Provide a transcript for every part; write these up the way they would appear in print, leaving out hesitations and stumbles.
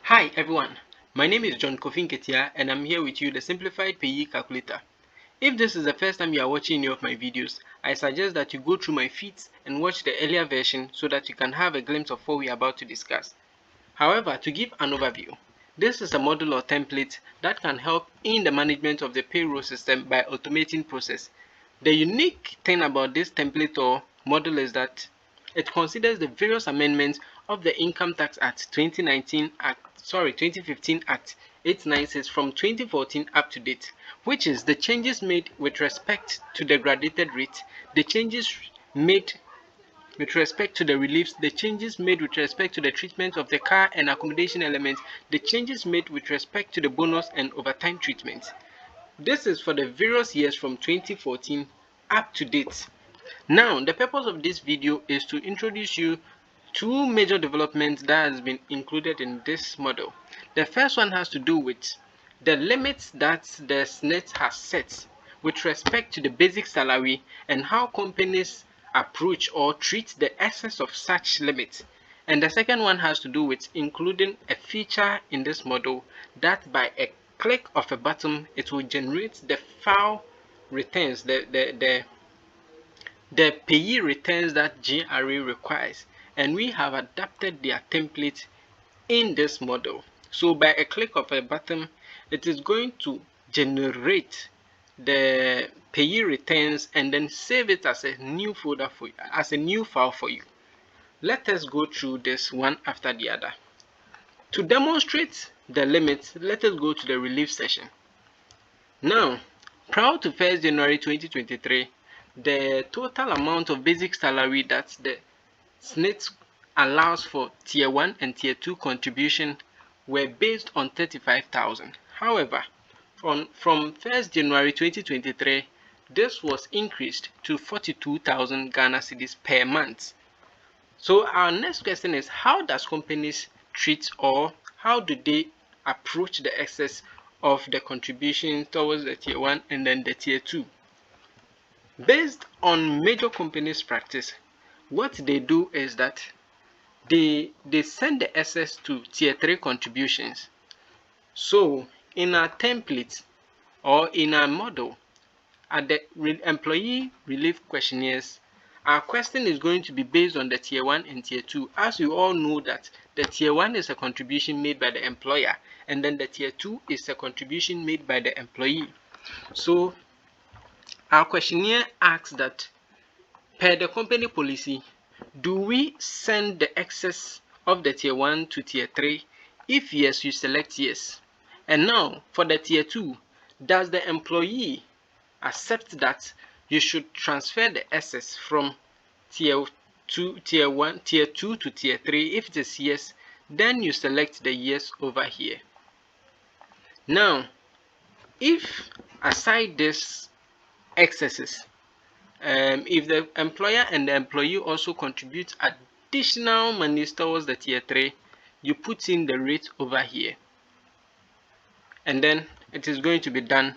Hi everyone, my name is John Kofinketia and I'm here with you, the simplified PAYE calculator. If this is the first time you are watching any of my videos, I suggest that you go through my feeds and watch the earlier version so that you can have a glimpse of what we are about to discuss. However, to give an overview, this is a model or template that can help in the management of the payroll system by automating process. The unique thing about this template or model is that it considers the various amendments of the Income Tax Act 2015 Act 896 from 2014 up to date, which is the changes made with respect to the graduated rate, the changes made with respect to the reliefs, the changes made with respect to the treatment of the car and accommodation elements, the changes made with respect to the bonus and overtime treatment. This is for the various years from 2014 up to date. Now, the purpose of this video is to introduce you two major developments that has been included in this model. The first one has to do with the limits that the SNET has set with respect to the basic salary and how companies approach or treat the excess of such limits. And the second one has to do with including a feature in this model that by a click of a button it will generate the file returns, the PAYE returns that GRA requires, and we have adapted their template in this model. So by a click of a button, it is going to generate the PAYE returns and then save it as a new folder for you, as a new file for you. Let us go through this one after the other. To demonstrate the limits, let us go to the relief section. Now, prior to 1st January 2023, the total amount of basic salary that the SNET allows for Tier 1 and Tier 2 contribution were based on 35,000. However, from 1st January 2023, this was increased to 42,000 Ghana cedis per month. So our next question is, how does companies treat or how do they approach the excess of the contribution towards the Tier 1 and then the Tier 2? Based on major companies' practice, what they do is that they send the excess to Tier 3 contributions. So in our template or in our model, at the employee relief questionnaires, our question is going to be based on the Tier 1 and Tier 2. As you all know that the Tier 1 is a contribution made by the employer and then the Tier 2 is a contribution made by the employee. So our questionnaire asks that per the company policy, do we send the excess of the Tier 1 to Tier 3? If yes, you select yes. And now for the Tier 2, does the employee accept that you should transfer the excess from Tier 2 to Tier 3? If it is yes, then you select the yes over here. Now, if aside this excesses, if the employer and the employee also contribute additional money towards the Tier 3, you put in the rate over here. And then it is going to be done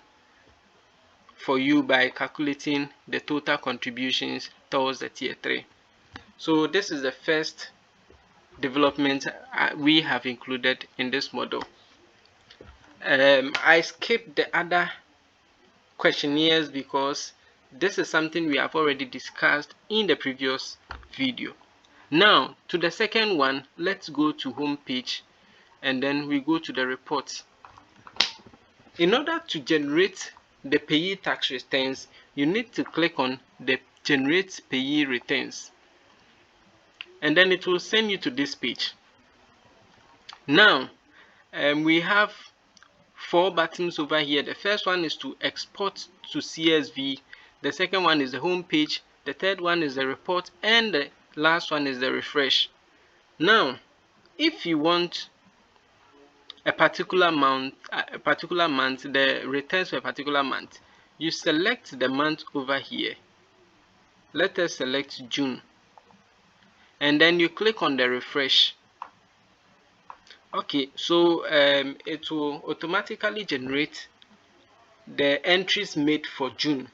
for you by calculating the total contributions towards the Tier 3. So this is the first development we have included in this model. I skipped the other questionnaires because this is something we have already discussed in the previous video. Now to the second one, let's go to home page and then we go to the reports. In order to generate the PAYE tax returns, you need to click on the generate PAYE returns and then it will send you to this page. Now we have 4 buttons over here. The first one is to export to CSV, the second one is the home page, the third one is the report, and the last one is the refresh. Now if you want a particular month, the returns for a particular month, you select the month over here. Let us select June and then you click on the refresh. Okay, so it will automatically generate the entries made for June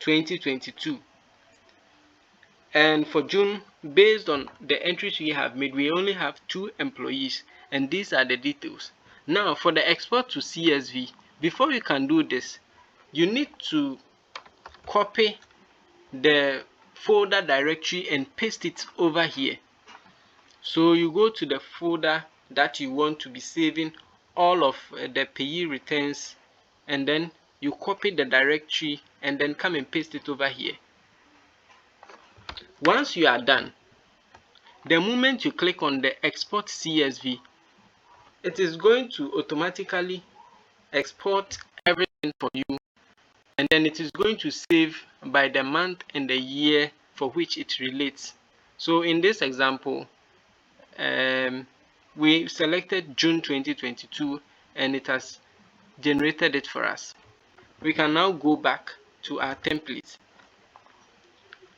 2022. And for June, based on the entries we have made, we only have 2 employees, and these are the details. Now for the export to CSV, before you can do this, you need to copy the folder directory and paste it over here. So you go to the folder that you want to be saving all of the PAYE returns, and then you copy the directory and then come and paste it over here. Once you are done, the moment you click on the export CSV, it is going to automatically export everything for you, and then it is going to save by the month and the year for which it relates. So in this example, we selected June 2022 and it has generated it for us. We can now go back to our template.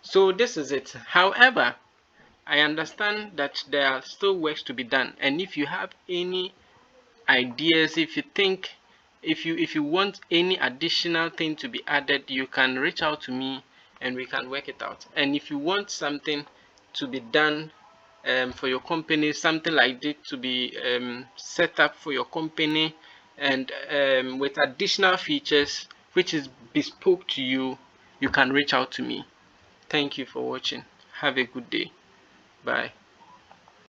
So this is it. However, I understand that there are still works to be done, and if you have any ideas, if you think, if you want any additional thing to be added, you can reach out to me and we can work it out. And if you want something to be done for your company, something like this to be set up for your company, and with additional features which is bespoke to you, you can reach out to me. Thank you for watching. Have a good day. Bye.